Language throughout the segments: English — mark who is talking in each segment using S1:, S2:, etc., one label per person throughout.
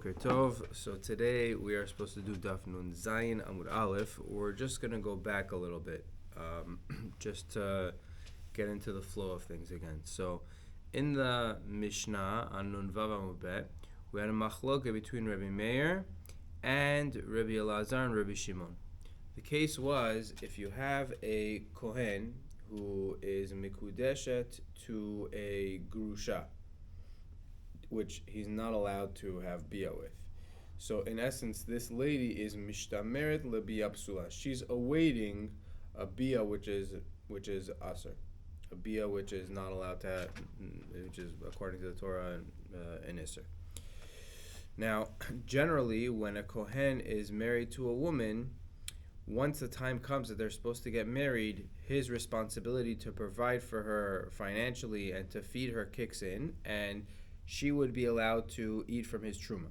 S1: Boker Tov. So today we are supposed to do Daf Nun Zayin Amud Aleph. We're just going to go back a little bit, just to get into the flow of things again. So in the Mishnah on Nun Vav Amud Bet, we had a machloka between Rabbi Meir and Rabbi Elazar and Rabbi Shimon. The case was, if you have a Kohen who is mikudeshet to a grusha, which he's not allowed to have bia with. So in essence, this lady is mishtameret lebia psula. She's awaiting a bia which is aser, a bia which is not allowed to have, which is according to the Torah an iser. Now, generally, when a kohen is married to a woman, once the time comes that they're supposed to get married, his responsibility to provide for her financially and to feed her kicks in, and she would be allowed to eat from his truma.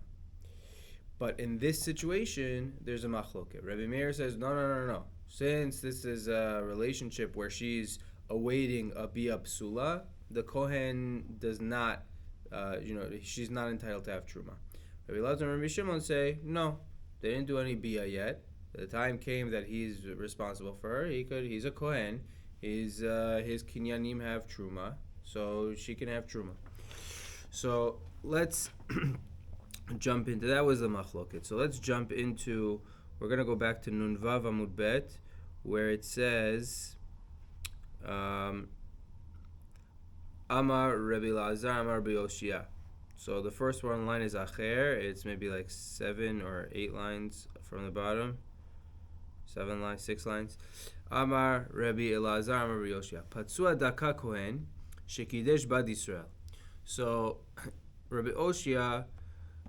S1: But in this situation, there's a machloket. Rabbi Meir says, no. Since this is a relationship where she's awaiting a bia psula, the kohen does not, she's not entitled to have truma. Rabbi Elazar and Rabbi Shimon say, no, they didn't do any bia yet. The time came that he's responsible for her. He's a kohen. His kinyanim have truma, so she can have truma. So let's jump into, that was the machloket. So let's jump into, we're going to go back to Nun Vav Amud Bet, where it says, Amar Rabbi Elazar, Amar Rabbi Yoshia. So the first one line is Acher. It's maybe like 7 or 8 lines from the bottom. 7 lines, 6 lines. Amar Rabbi Elazar, Amar Rabbi Yoshia. Patsua daka kohen, shekidesh bad Yisrael. So, Rabbi Oshia,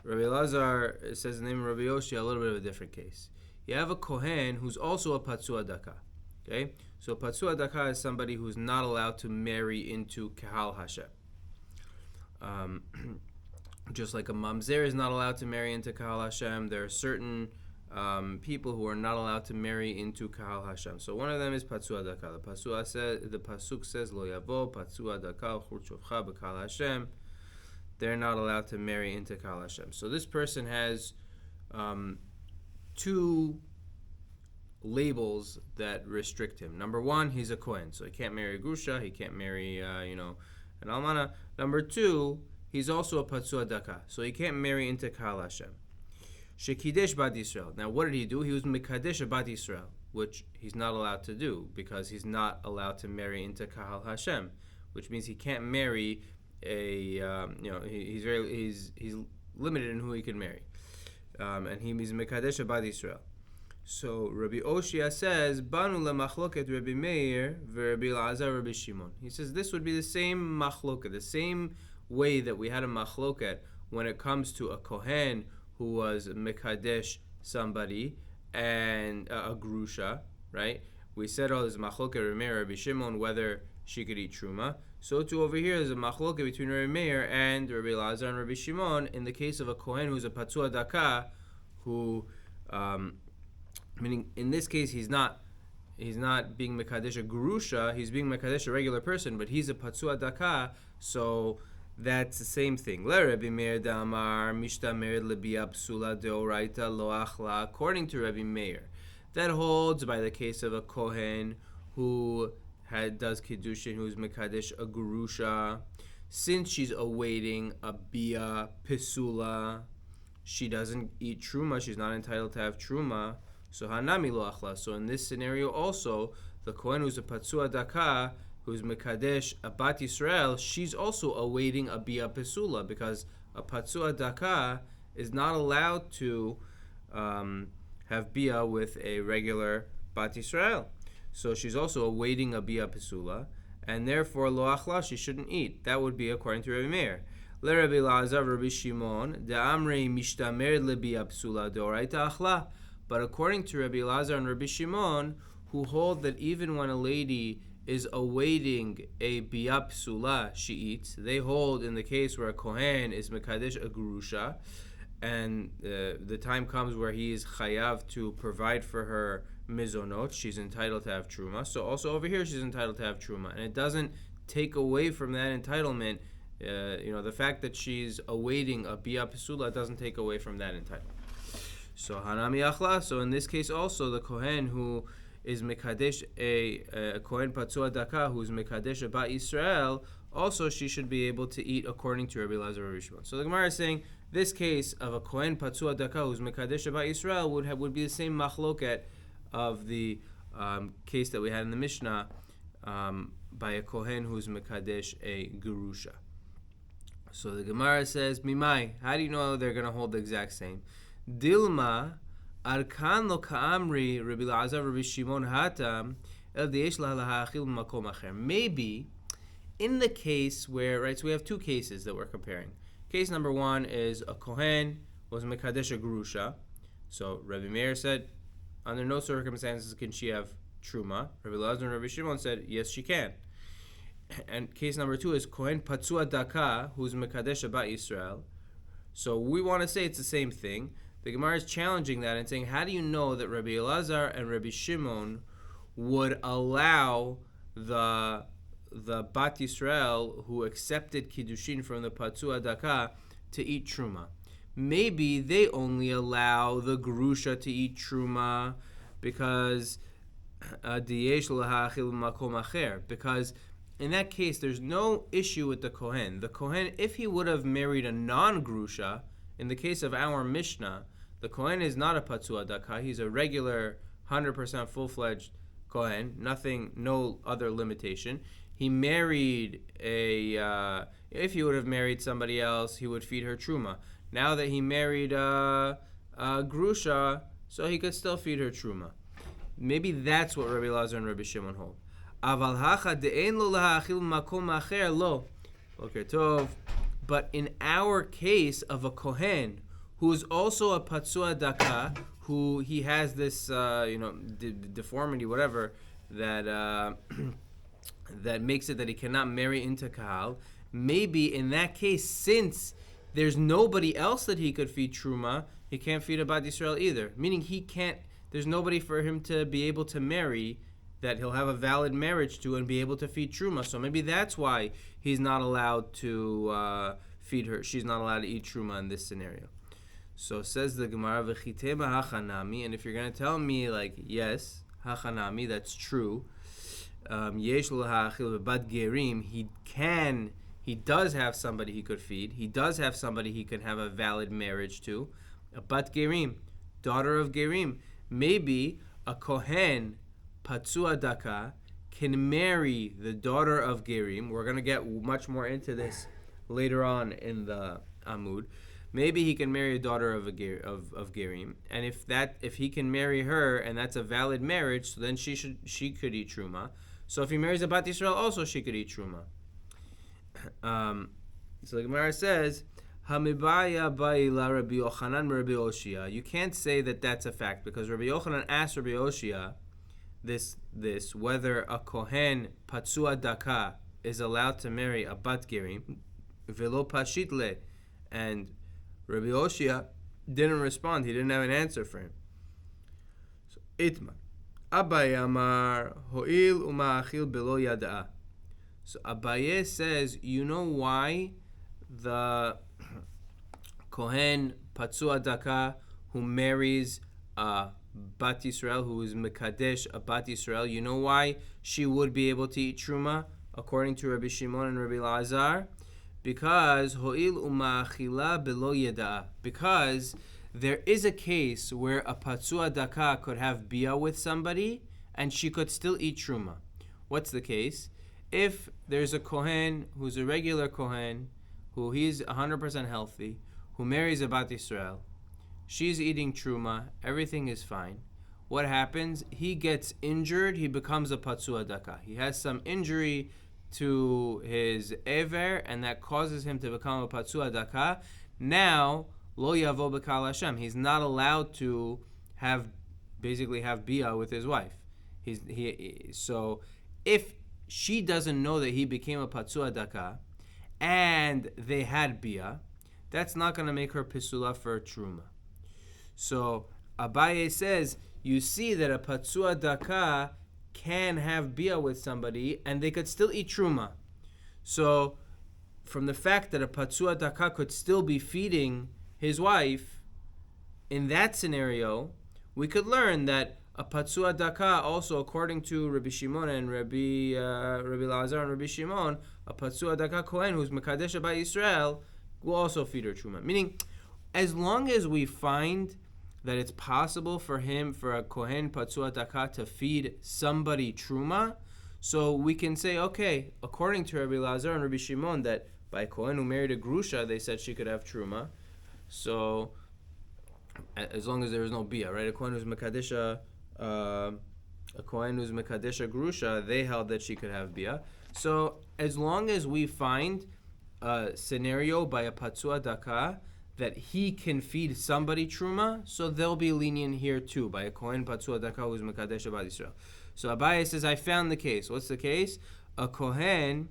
S1: Rabbi Elazar, it says the name of Rabbi Oshia, a little bit of a different case. You have a Kohen who's also a Patsua Daka. Okay? So, Patsua Daka is somebody who's not allowed to marry into Kahal Hashem. Just like a Mamzer is not allowed to marry into Kahal Hashem, there are certain people who are not allowed to marry into Kahal Hashem. So one of them is Patsua Daka. The Pasuk says, Lo Yavo, Patsua Daka, Chur Shovcha, B'Kahal Hashem. They're not allowed to marry into Kahal Hashem. So this person has 2 labels that restrict him. Number 1, he's a Kohen, so he can't marry a Grusha, he can't marry, an Almana. Number 2, he's also a Patsua Daka, so he can't marry into Kahal Hashem. Shekidesh Bat Yisrael. Now, what did he do? He was Mekadesh Bat Yisrael, which he's not allowed to do because he's not allowed to marry into Kahal Hashem, which means he can't marry a, he's limited in who he can marry, and he's Mekadesh Bat Yisrael. So Rabbi Oshia says, Banu lemachloket Rabbi Meir v'Rabbi Elazar Rabbi Shimon. He says this would be the same machloket, the same way that we had a machloket when it comes to a kohen who was Mekadesh somebody and a Grusha, right? We said, there's a machloket Rabbi Meir, Rabbi Shimon, whether she could eat truma. So too over here, there's a machloket between Rabbi Meir and Rabbi Elazar and Rabbi Shimon in the case of a kohen who's a Patsua Daka, who, meaning in this case, he's not being Mekadesh a Grusha, he's being Mekadesh a regular person, but he's a Patsua Daka, so that's the same thing. Rabbi Meir damar mishtamer lebia psula deoraita lo achla. According to Rabbi Meir, that holds by the case of a kohen who does kiddushin, who's mekadesh a gurusha. Since she's awaiting a bia pisula, she doesn't eat truma. She's not entitled to have truma. So hanami lo achla. So in this scenario also, the kohen who's a patsua daka, who's Mekadesh Bat Yisrael, she's also awaiting a Bia Pesula because a Patsua Daka is not allowed to have Bia with a regular Bat Yisrael. So she's also awaiting a Bia Pesula, and therefore Lo Achla, she shouldn't eat. That would be according to Rabbi Meir. Le Rabbi Elazar, Rabbi Shimon, De Amrei Mishtamer Le Bia Pesula Deoraita Achla. But according to Rabbi Elazar and Rabbi Shimon, who hold that even when a lady is awaiting a bia psula, she eats. They hold in the case where a kohen is mekadesh a gurusha, and the time comes where he is chayav to provide for her mizonot, she's entitled to have truma. So also over here she's entitled to have truma, and it doesn't take away from that entitlement The fact that she's awaiting a bia pesula doesn't take away from that entitlement. So hanami achla. So in this case also, the kohen who is mekadesh a kohen patzua daka who's mekadesh a bat Yisrael, also she should be able to eat according to Rabbi Elazar Rabbi Shimon. So the Gemara is saying this case of a kohen patzua daka who's mekadesh a bat Yisrael would be the same machloket of the case that we had in the Mishnah by a kohen who's mekadesh a gerusha. So the Gemara says, Mimai, how do you know they're going to hold the exact same? Dilma arkan lo ka'amri Rabbi Elazar Rabbi Shimon hatam el diesh lahachil makom acher. Maybe in the case where, right, so we have two cases that we're comparing. Case number one is a kohen was mekadesh a gerusha. So Rabbi Meir said, under no circumstances can she have truma. Rabbi Elazar and Rabbi Shimon said, yes, she can. And case number two is kohen patzua daka who's mekadesh bat Yisrael. So we want to say it's the same thing. The Gemara is challenging that and saying, how do you know that Rabbi Elazar and Rabbi Shimon would allow the Bat Yisrael who accepted Kiddushin from the Patzua Daka to eat Truma? Maybe they only allow the Gerusha to eat Truma because because in that case there's no issue with the Kohen. The Kohen, if he would have married a non-Gerusha, in the case of our Mishnah, the Kohen is not a Patzua Daka. He's a regular 100% full-fledged Kohen, no other limitation. He married if he would have married somebody else, he would feed her Truma. Now that he married a Grusha, so he could still feed her Truma. Maybe that's what Rabbi Elazar and Rabbi Shimon hold. Aval hacha de'en lo lahachil makom acher lo. Okay, tov. But in our case of a Kohen who is also a Patzua Daka, who he has this, deformity, whatever, that that makes it that he cannot marry into Kahal, maybe in that case, since there's nobody else that he could feed Truma, he can't feed a Bat Yisrael either. Meaning there's nobody for him to be able to marry that he'll have a valid marriage to and be able to feed Truma. So maybe that's why he's not allowed to feed her. She's not allowed to eat Truma in this scenario. So says the Gemara, V'chitema hachanami, and if you're going to tell me, like, yes, hachanami, that's true, yesh l'ha'achil v'bat gerim, he does have somebody he could feed, he does have somebody he can have a valid marriage to, a bat gerim, daughter of gerim. Maybe a kohen, patzua daka, can marry the daughter of gerim. We're going to get much more into this later on in the Amud. Maybe he can marry a daughter of gerim, and if he can marry her and that's a valid marriage, so then she could eat truma. So if he marries a Bat Yisrael, also she could eat truma. So the Gemara says, "Hamibaya ba'ila Rabbi Yochanan Rabbi Oshia." You can't say that that's a fact because Rabbi Yochanan asked Rabbi Oshia this whether a kohen patzua daka is allowed to marry a bat gerim, velo pashitle, and Rabbi Oshia didn't respond. He didn't have an answer for him. So Itma Abaye Amar Ho'il Uma'achil Belo Yada'a. So Abaye says, you know why the Kohen Patzua Daka who marries a Bat Yisrael, who is Mekadesh a Bat Yisrael, you know why she would be able to eat Truma according to Rabbi Shimon and Rabbi Elazar? Because ho'il uma'achila belo yada'a. Because there is a case where a patzua daka could have bia with somebody and she could still eat truma. What's the case? If there's a kohen who's a regular kohen, who he's 100% healthy, who marries a bat Yisrael, she's eating truma, everything is fine. What happens? He gets injured, he becomes a patzua daka. He has some injury to his ever, and that causes him to become a patzua daka. Now, lo yavo b'kal Hashem. He's not allowed to have bia with his wife. So if she doesn't know that he became a patzua daka, and they had bia, that's not going to make her pisula for truma. So Abaye says, you see that a patzua daka can have bia with somebody and they could still eat truma. So from the fact that a patsua daka could still be feeding his wife, in that scenario, we could learn that a patsua daka also, according to Rabbi Shimon and Rabbi Lazar and Rabbi Shimon, a patsua daka kohen who's mekadesh by Israel will also feed her truma. Meaning, as long as we find that it's possible for a kohen patsua daka to feed somebody truma, so we can say, okay, according to Rabbi Lazar and Rabbi Shimon, that by a kohen who married a grusha, they said she could have truma. So as long as there is no bia, right? A kohen who's mekadesha grusha, they held that she could have bia. So as long as we find a scenario by a patsua daka that he can feed somebody truma, so they'll be lenient here too by a kohen patsua daka who's mekadesha bad Israel. So Abaye says, I found the case. What's the case? A kohen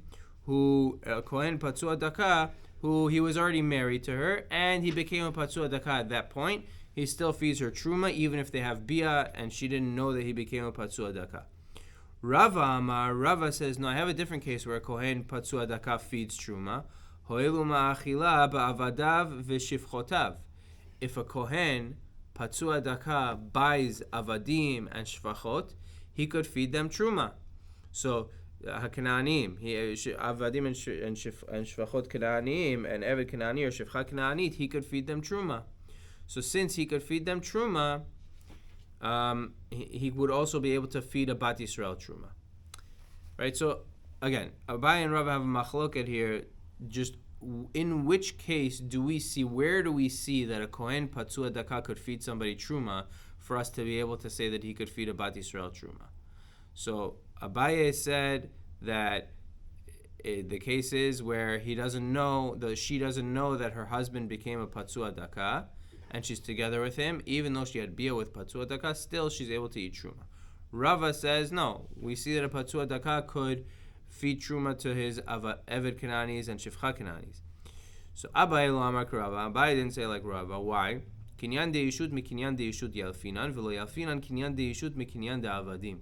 S1: patsua daka who he was already married to her, and he became a patsua daka at that point. He still feeds her truma, even if they have bia, and she didn't know that he became a patsua daka. Rava says, no, I have a different case where a kohen patsua daka feeds truma. Hoelu ma'achila ba'avadav v'shifchotav. If a kohen patsua daka buys avadim and shvachot, he could feed them truma. So Hakanaanim, avadim and shvachot Kanaanim and Eved Kanaani or Shifcha Kanaanit, he could feed them truma. So since he could feed them truma, he would also be able to feed a Bat Yisrael truma. Right? So again, Abaye and Rava have a machloket here. Just in which case where do we see that a kohen patsua daka could feed somebody truma for us to be able to say that he could feed a Bat Yisrael truma? So Abaye said that the case is where she doesn't know that her husband became a patsua daka, and she's together with him, even though she had bia with patsua daka, still she's able to eat truma. Rava says no. We see that a patsua daka could feed truma to his Eved Kananis and Shifcha Kananis. So Abaye lo amar Rava. Abaye didn't say like Rava. Why? Kinyan de yishut mi kinyan de yishut yalfinan, v'lo yalfinan kinyan de yishut mi kinyan de avadim.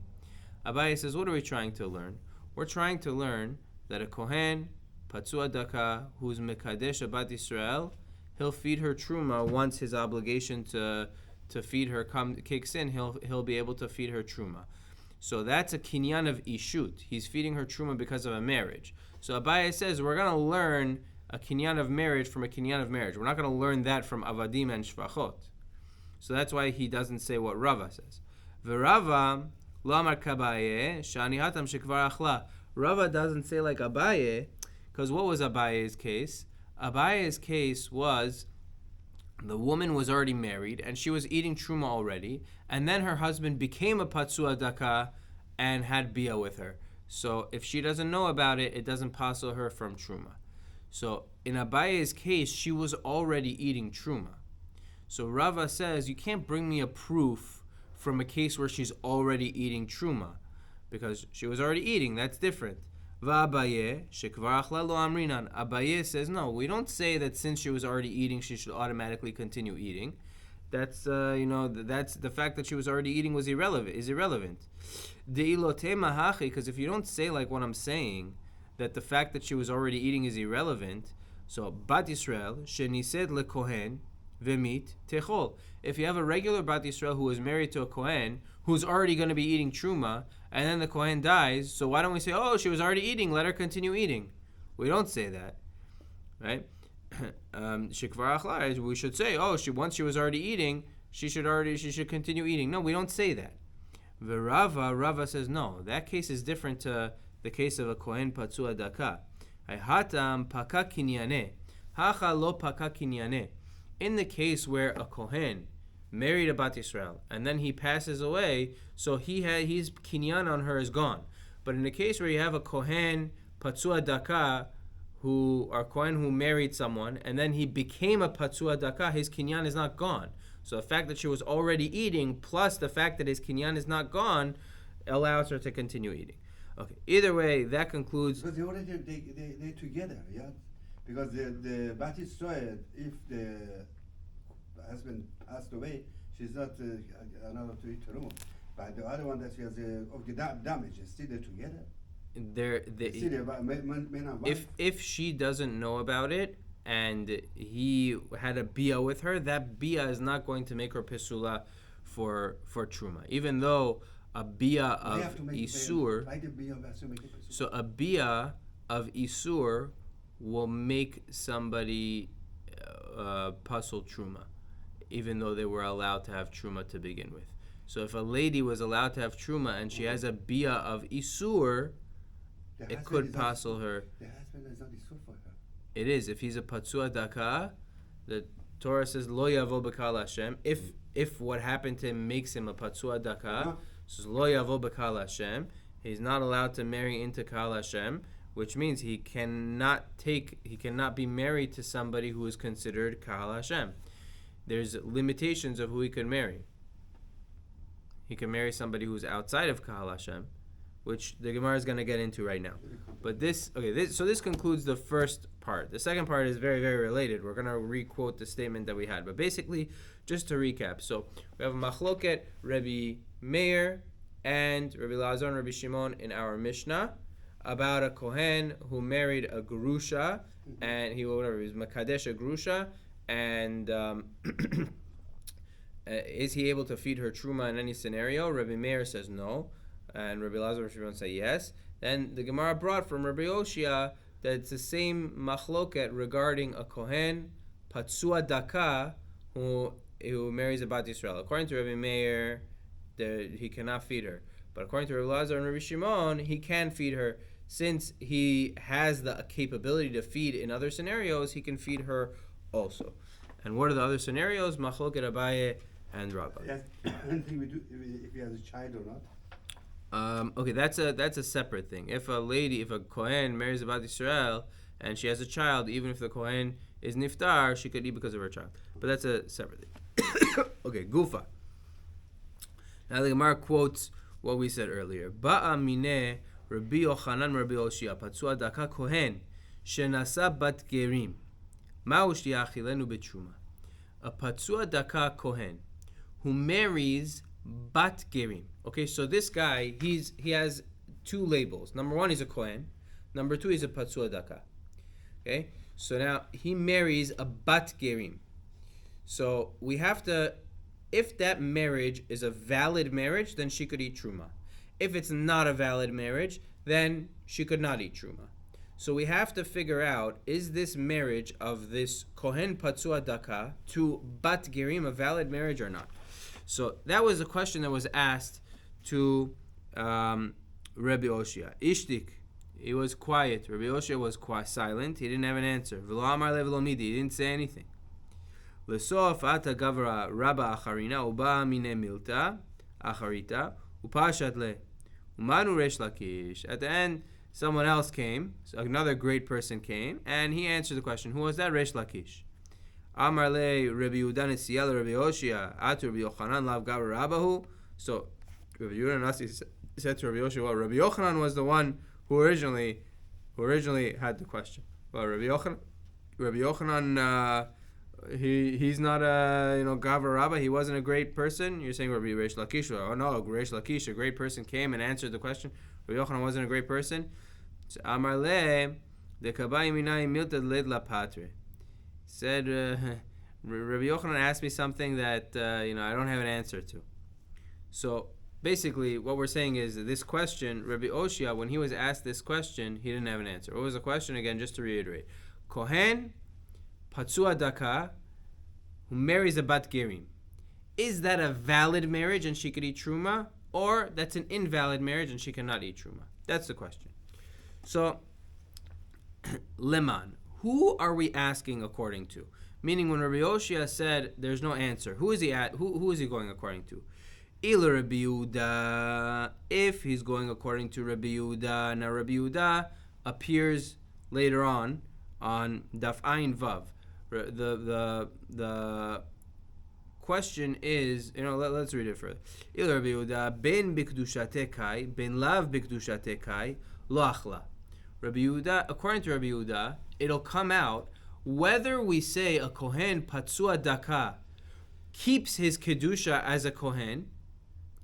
S1: Abaye says, what are we trying to learn? We're trying to learn that a kohen patsua daka who's mekadesh bat Israel, he'll feed her truma once his obligation to feed her kicks in. He'll be able to feed her truma. So that's a kinyan of ishut. He's feeding her truma because of a marriage. So Abaye says we're going to learn a kinyan of marriage from a kinyan of marriage. We're not going to learn that from avadim and shvachot. So that's why he doesn't say what Rava says. V'Rava lo amar k'Abaye shani hatam shekvar achla. Rava doesn't say like Abaye, because what was Abaye's case? Abaye's case was the woman was already married and she was eating truma already, and then her husband became a patsua daka and had bia with her. So if she doesn't know about it, it doesn't passel her from truma. So in Abaye's case, she was already eating truma. So Rava says, you can't bring me a proof from a case where she's already eating truma, because she was already eating. That's different. Va'Abaye shekvar achla lo amrinan. Abaye says, no, we don't say that since she was already eating, she should automatically continue eating. That's that's the fact that she was already eating is irrelevant. De'ilote mahachi, because if you don't say like what I'm saying, that the fact that she was already eating is irrelevant. So Bat Yisrael shenised lekohen v'mit techol. If you have a regular Bat Yisrael who is married to a kohen who's already going to be eating truma, and then the kohen dies, so why don't we say, oh, she was already eating, let her continue eating? We don't say that, right? Shekvar achla, we should say, oh, once she was already eating, she should continue eating. No, we don't say that. Rava says no. That case is different to the case of a kohen patsua daka. Hatam paka kinyane, hacha lo paka kinyane. In the case where a kohen married a Bat Yisrael, and then he passes away, so his kinyan on her is gone. But in the case where you have a kohen patsua daka, kohen who married someone, and then he became a patsua daka, his kinyan is not gone. So the fact that she was already eating, plus the fact that his kinyan is not gone, allows her to continue eating. Okay. Either way, that concludes.
S2: Because they together, yeah. Because the Bat Yisrael, if the husband passed away, she's not allowed to eat her own. But the other one that she has of the damage, is still they're together.
S1: if she doesn't know about it and he had a bia with her, that bia is not going to make her pesula for truma, even though a bia of isur. So a bia of isur will make somebody pasul truma, even though they were allowed to have truma to begin with. So if a lady was allowed to have truma and she has a bia of isur, it could pasul her.
S2: The husband is not isur for her.
S1: It is. If he's a patsua daka, the Torah says lo yavo b'kal Hashem. If what happened to him makes him a patsua daka, so lo yavo b'kal Hashem. He's not allowed to marry into kal Hashem, which means he cannot be married to somebody who is considered kal Hashem. There's limitations of who he can marry. He can marry somebody who's outside of Kahal Hashem, which the Gemara is going to get into right now. But this concludes the first part. The second part is very, very related. We're going to re-quote the statement that we had. But basically, just to recap. So we have a machloket, Rabbi Meir and Rabbi Lazar and Rabbi Shimon in our Mishnah about a Kohen who married a Grusha, and he was Makadesh a Grusha, and is he able to feed her truma in any scenario? Rabbi Meir says no, and Rabbi Lazar and Shimon say yes. Then the Gemara brought from Rabbi Oshia that it's the same machloket regarding a kohen patsua daka who marries a bat Yisrael. According to Rabbi Meir, he cannot feed her, but according to Rabbi Lazar and Rabbi Shimon, he can feed her. Since he has the capability to feed in other scenarios, he can feed her also. And what are the other scenarios? Machloket Abaye and Rabbah.
S2: Yes, anything we do if he has a child or not.
S1: Okay, that's a separate thing. If a kohen marries a bat Yisrael and she has a child, even if the kohen is niftar, she could eat because of her child. But that's a separate thing. Okay, gufa. Now the Gemara quotes what we said earlier. Ba'a mineh Rabbi Yochanan Rabbi Oshia patsua daka kohen shenasa bat gerim ma'u shtiachilenu betruma. A patsua daka kohen who marries bat gerim. Okay, so this guy, he has two labels. Number one, he's a kohen. Number two, he's a patsua daka. Okay, so now he marries a bat gerim. So we have to, if that marriage is a valid marriage, then she could eat truma. If it's not a valid marriage, then she could not eat truma. So we have to figure out, is this marriage of this kohen patsua daka to bat gerim a valid marriage or not? So that was a question that was asked to Rabbi Oshia. Ishtik, he was quiet. Rabbi Oshia was silent. He didn't have an answer. V'lo amar le v'lo midi. He didn't say anything. L'sof ata gavra rabba acharina uba mine milta acharita upashat le umanu resh lakish. At the end, someone else came. So another great person came, and he answered the question. Who was that? Resh Lakish. Amar le Rabbi Yehuda Nesiel Rabbi Oshia atu Rabbi Yochanan lav gavra rabbahu. So Rabbi Yehuda Nasi said to Rabbi Oshia, well, Rabbi Yochanan was the one who originally had the question. Well, Rabbi Yochanan, he's not a gavra rabba. He wasn't a great person. You're saying Rabbi Resh Lakish? Oh no, Resh Lakish, a great person came and answered the question. Rabbi Yochanan wasn't a great person. So Amar le the kabayim minai milta led la patre. Said Rabbi Yochanan asked me something that I don't have an answer to. So basically, what we're saying is that this question, Rabbi Oshia, when he was asked this question, he didn't have an answer. What was the question again? Just to reiterate, kohen patsua daka who marries a bat gerim, is that a valid marriage and she could eat truma, or that's an invalid marriage and she cannot eat truma? That's the question. So leman, who are we asking according to? Meaning, when Rabbi Oshia said there's no answer, who is he at? Who is he going according to? Ila Rabbi Yehuda. If he's going according to Rabbi Yehuda, now Rabbi Yehuda appears later on Daf Ayin Vav. The question is, let's read it further. Ila Rabbi Yehuda ben bikdushate kai ben lav bikdushate kai lo achla. Rabbi Yehuda, according to Rabbi Yehuda, it'll come out whether we say a kohen patsua daka keeps his kedusha as a kohen,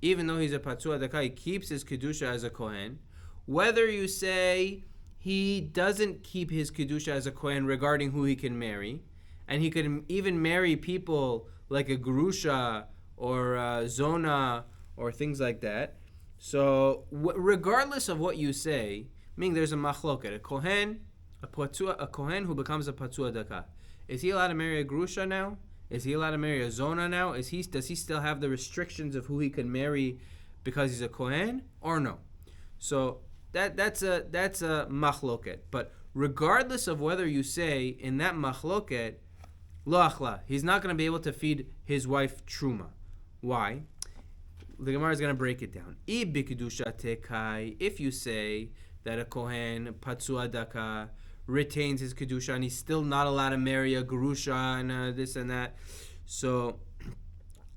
S1: even though he's a patsua daka, he keeps his kedusha as a kohen, whether you say he doesn't keep his kedusha as a kohen regarding who he can marry, and he could even marry people like a gerusha or a zona or things like that. So regardless of what you say, meaning there's a machloket, a kohen who becomes a patua daka. Is he allowed to marry a gerusha now? Is he allowed to marry a zona now? Does he still have the restrictions of who he can marry because he's a kohen or no? So that's a machloket. But regardless of whether you say in that machloket, lo achla, he's not going to be able to feed his wife truma. Why? The Gemara is going to break it down. If you say that a kohen patsua daka retains his kedusha and he's still not allowed to marry a gerusha and this and that, so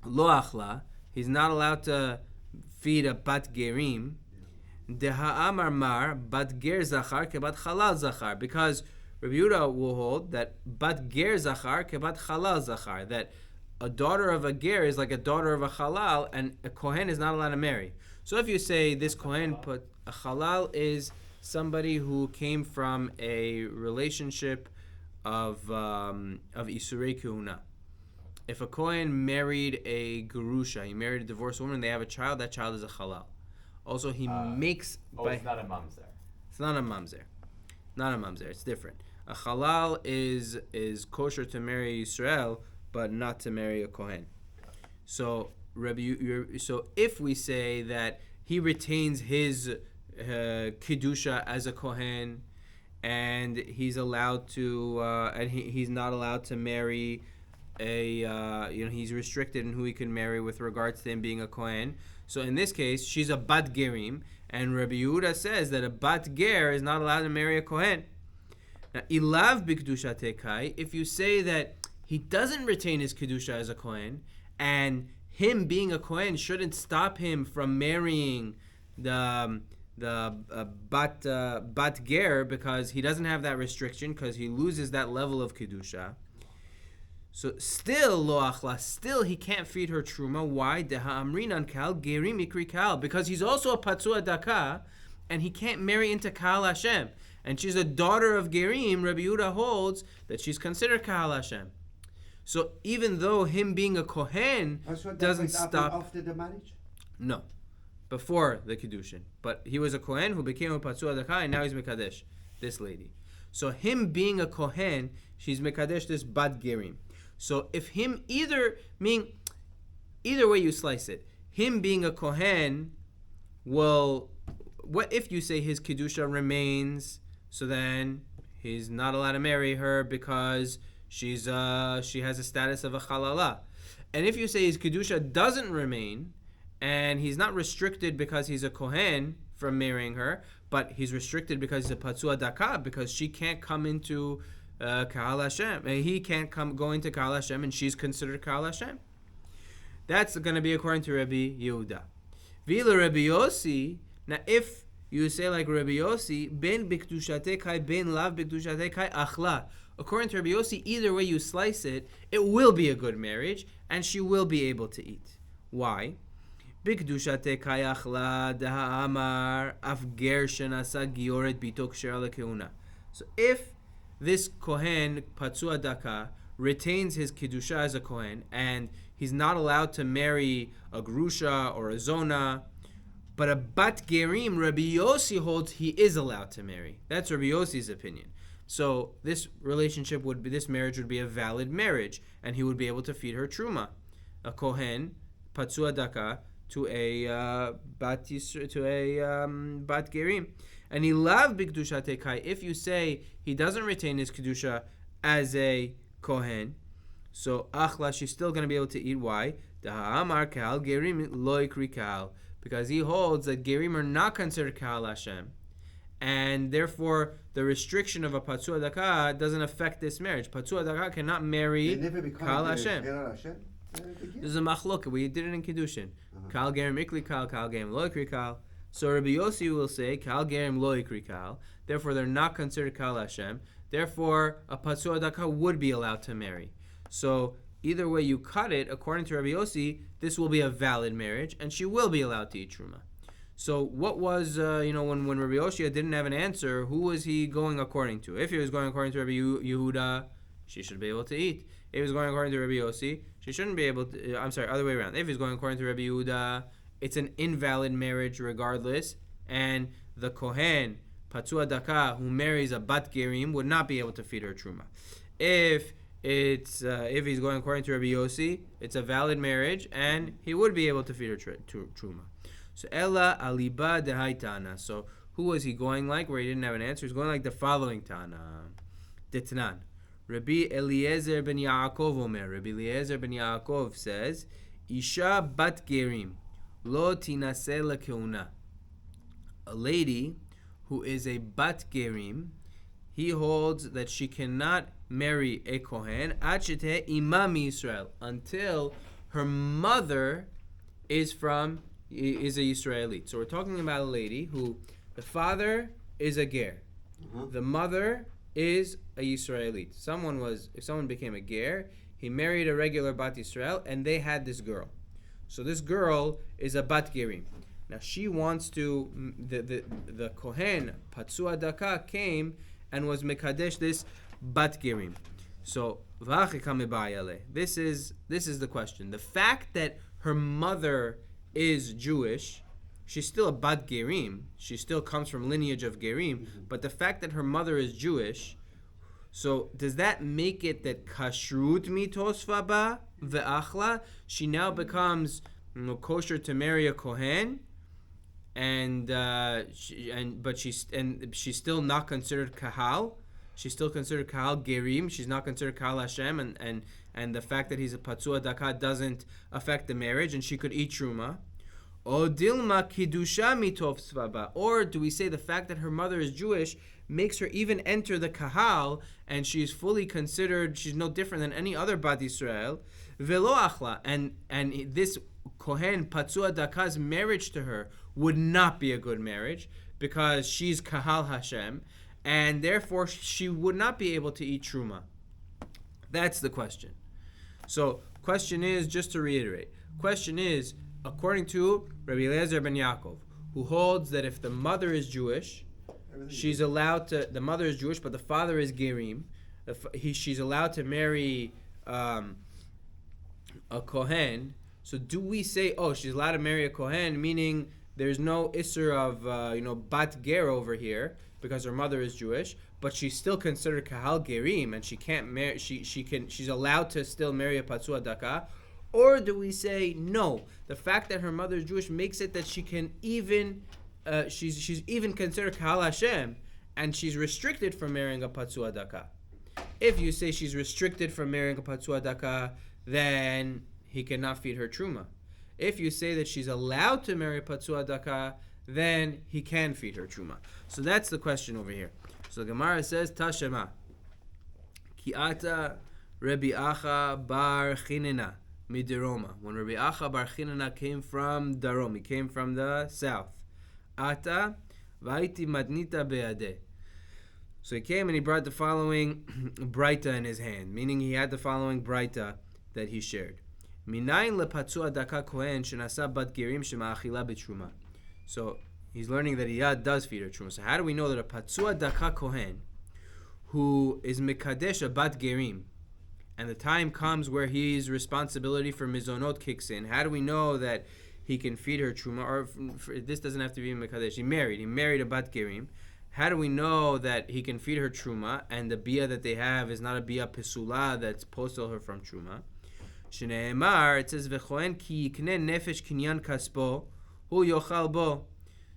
S1: lo achla, he's not allowed to feed a bat gerim. Deha'amar mar bat ger zachar kebat halal zachar, because Rabbi Yehuda will hold that bat ger zachar kebat halal zachar, that a daughter of a ger is like a daughter of a halal, and a kohen is not allowed to marry. So if you say this kohen put a halal is somebody who came from a relationship of isurei kehuna. If a kohen married a gerusha, he married a divorced woman, they have a child, that child is a halal. Also, he makes...
S3: it's not a mamzer.
S1: It's not a mamzer. Not a mamzer. It's different. A halal is kosher to marry Yisrael, but not to marry a kohen. So if we say that he retains his kedusha as a kohen, and he's allowed to, and he's not allowed to marry he's restricted in who he can marry with regards to him being a kohen. So in this case, she's a bat gerim, and Rabbi Yehuda says that a bat ger is not allowed to marry a kohen. Now, ilav b'kedusha tekai, if you say that he doesn't retain his kedusha as a kohen, and him being a kohen shouldn't stop him from marrying the bat ger, because he doesn't have that restriction, because he loses that level of kedusha. So still lo achla, still he can't feed her truma. Why? Deha'amrinan kal gerim ikri kal, because he's also a patsua daka, and he can't marry into kal Hashem. And she's a daughter of gerim. Rabbi Yehuda holds that she's considered kal Hashem. So even though him being a kohen doesn't stop
S2: after the marriage.
S1: No, before the kedushin. But he was a kohen who became a patsua daka, and now he's mekadesh this lady. So him being a kohen, she's mekadesh this bat gerim. So if him either way you slice it, him being a kohen will, what if you say his kedusha remains? So then he's not allowed to marry her because she has a status of a halala. And if you say his kedusha doesn't remain, and he's not restricted because he's a kohen from marrying her, but he's restricted because he's a patsua daka, because she can't come into Kahal Hashem. He can't go into Kahal Hashem, and she's considered Kahal Hashem. That's going to be according to Rabbi Yehuda. Vila Rabbi Yossi. Now, if you say like Rabbi Yossi, ben b'kedushatekai, ben lav b'kedushatekai achla. According to Rabbi Yossi, either way you slice it, it will be a good marriage, and she will be able to eat. Why? B'kedushatekai achla deha'amar af ger shenasa gioret bito ksher lekehuna. So if this kohen patsua daka retains his kedusha as a kohen, and he's not allowed to marry a gerusha or a zona, but a bat gerim, Rabbi Yossi holds he is allowed to marry. That's Rabbi Yossi's opinion. So this marriage would be a valid marriage, and he would be able to feed her truma, a kohen patsua daka to a bat gerim. And he lav b'kedusha tekai. If you say he doesn't retain his kedusha as a kohen, so achla, she's still going to be able to eat. Why? Deha'amar kal gerim lo ikri kal, because he holds that gerim are not considered kal Hashem, and therefore the restriction of a patsua daka doesn't affect this marriage. Patsua daka cannot marry kal Hashem. This is a machlok. We did it in Kiddushin. Kal gerim ikri kal, kal gerim lo ikri kal. So Rabbi Yossi will say, Kal gerim lo ikri kal. Therefore, they're not considered Kal Hashem. Therefore, a patsua daka would be allowed to marry. So either way you cut it, according to Rabbi Yossi, this will be a valid marriage, and she will be allowed to eat truma. So what was, when Rabbi Yoshia didn't have an answer, who was he going according to? If he was going according to Rabbi Yehuda, she should be able to eat. If he was going according to Rabbi Yossi, she shouldn't be able to. Other way around. If he's going according to Rabbi Yehuda, it's an invalid marriage regardless, and the Kohen, Patsua Daka, who marries a Bat Gerim, would not be able to feed her Truma. If he's going according to Rabbi Yossi, it's a valid marriage, and he would be able to feed her Truma. So Ella Aliba Dehaitana. So who was he going like where he didn't have an answer? He's going like the following Tana. Ditnan. Rabbi Eliezer ben Yaakov Omer. Rabbi Eliezer ben Yaakov says, Isha bat gerim lo tinase lekeuna. A lady who is a bat gerim, he holds that she cannot marry a kohen ad sheteh imam Yisrael, until her mother is a Yisraelite. So we're talking about a lady who the father is a ger, the mother is a Yisraelite. If someone became a ger, he married a regular bat Yisrael, and they had this girl. So this girl is a bat gerim. Now she wants to. The kohen Patsua Daka came and was mekadesh this bat gerim. So this is the question. The fact that her mother is Jewish, she's still a bat gerim. She still comes from lineage of gerim. But the fact that her mother is Jewish, so does that make it that kashrut mitosva ba ve'achla? She now becomes kosher to marry a kohen, but she's still not considered kahal. She's still considered kahal gerim. She's not considered kahal Hashem, and the fact that he's a patsua daka doesn't affect the marriage, and she could eat truma. O dilma kidusha mitov svaba. Or do we say the fact that her mother is Jewish makes her even enter the kahal, and she's fully considered, she's no different than any other bat Yisrael, velo achla, and this kohen patsua daka's marriage to her would not be a good marriage because she's kahal Hashem, and therefore she would not be able to eat truma. That's the question. So question is, just to reiterate, question is, according to Rabbi Eliezer ben Yaakov, who holds that if the mother is Jewish, she's allowed to. The mother is Jewish, but the father is gerim. She's allowed to marry a kohen. So do we say, she's allowed to marry a kohen, meaning there's no isser of bat ger over here because her mother is Jewish, but she's still considered kahal gerim, and she can't marry. She's allowed to still marry a patsua daka. Or do we say no? The fact that her mother is Jewish makes it that she can even she's even considered kahal Hashem, and she's restricted from marrying a patsua daka. If you say she's restricted from marrying a patsua daka, then he cannot feed her truma. If you say that she's allowed to marry a patsua daka, then he can feed her truma. So that's the question over here. So the Gemara says, Tashema ki ata Rabbi Acha bar Chinena midiroma. When Rabbi Acha bar Chinena came from Darom, he came from the south. Ata vaiti matnita be'adeh. So he came and he brought the following braita in his hand, meaning he had the following braita that he shared. Minayin lepatsua daka kohen shenasa bat gerim shema'achila b'truma. So he's learning that Iyad does feed her truma. So how do we know that a patsua daka kohen who is mekadesh a bat gerim, and the time comes where his responsibility for mizonot kicks in, how do we know that he can feed her truma? Or this doesn't have to be mekadesh. He married a bat gerim. How do we know that he can feed her truma, and the bia that they have is not a bia pesula that's postal her from truma? Shneemar, it says v'choen ki yikne nefesh kinyan kaspo hu yochal bo.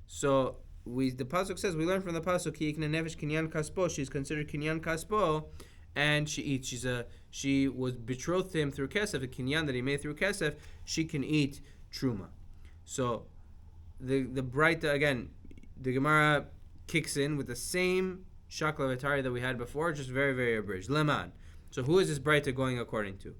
S1: So the pasuk says, we learn from the pasuk ki yikne nefesh kinyan kaspo. She's considered kinyan kaspo, and she eats. She was betrothed to him through kesef, a kinyan that he made through kesef. She can eat truma. So the braita again, the Gemara kicks in with the same shakla v'tari that we had before, just very, very abridged. Leman. So who is this braita going according to?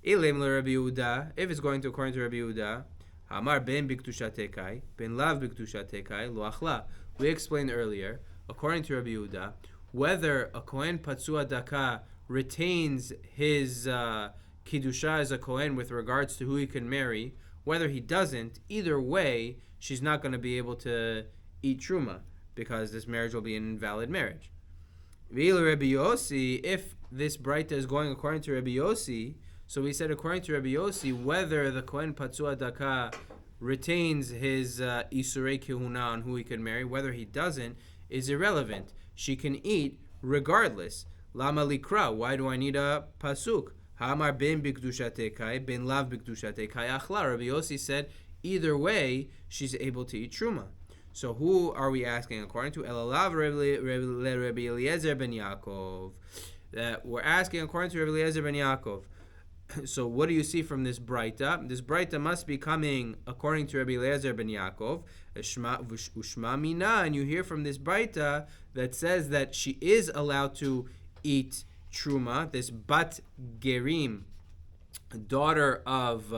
S1: Ilim Rabbi Yehuda. If it's going to according to Rabbi Yehuda, Hamar ben biktusha tekai, ben lav biktusha tekai, lo achla. We explained earlier, according to Rabbi Yehuda, whether a kohen patsua daka retains his kiddusha as a kohen with regards to who he can marry, whether he doesn't, either way, she's not going to be able to eat truma because this marriage will be an invalid marriage. Rabbi Yossi, if this Braita is going according to Rabbi Yossi, so we said according to Rabbi Yossi, whether the Kohen Patsua Daka retains his Isurei Kehuna on who he could marry, whether he doesn't, is irrelevant. She can eat regardless. Lama likra, why do I need a pasuk? Hamar ben bikdushatekai, ben lav bikdushatekai achla. Rabbi Yossi said, either way, she's able to eat truma. So who are we asking according to? Elalav Rabbi Eliezer ben Yaakov. That we're asking according to Rabbi Eliezer ben Yaakov. So what do you see from this Braita? This Braita must be coming according to Rabbi Eliezer ben Yaakov. Ushma mina, and you hear from this Braita that says that she is allowed to eat truma. This Bat Gerim, daughter of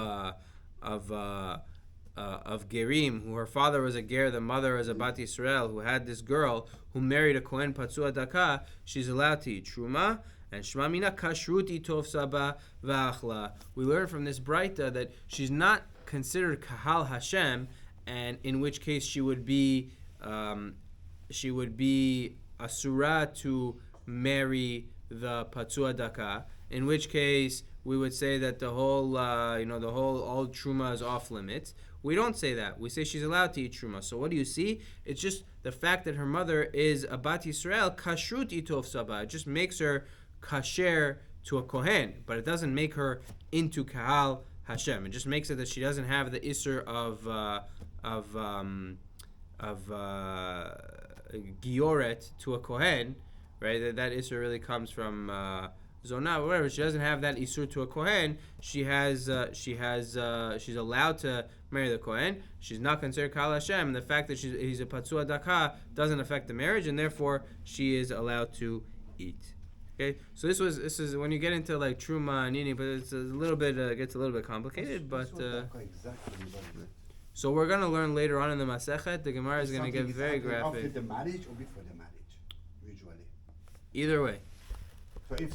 S1: Gerim, who her father was a Ger, the mother was a Bat Yisrael, who had this girl who married a Kohen Patsua Daka, she's allowed to eat truma. And Shma Mina Kashruti Tov Saba V'Achla. We learn from this Braita that she's not considered Kahal Hashem, and in which case she would be Asura to marry the Patsua Daka. In which case we would say that the whole all truma is off limits. We don't say that. We say she's allowed to eat truma. So what do you see? It's just the fact that her mother is a Bat Yisrael, Kashrut Itov Saba. It just makes her kasher to a kohen, but it doesn't make her into kahal Hashem. It just makes it that she doesn't have the isur of gioret to a kohen, right? That isur really comes from zonah, whatever. She doesn't have that isur to a kohen. She's allowed to marry the kohen. She's not considered kahal Hashem. The fact that he's a patsua daka doesn't affect the marriage, and therefore she is allowed to eat. Okay, so this is when you get into like truma and eating, but it's a little bit gets a little bit complicated. But so we're gonna learn later on in the Masechet. The Gemara is gonna get very graphic.
S2: After the marriage or before the marriage, usually.
S1: Either way.
S2: So if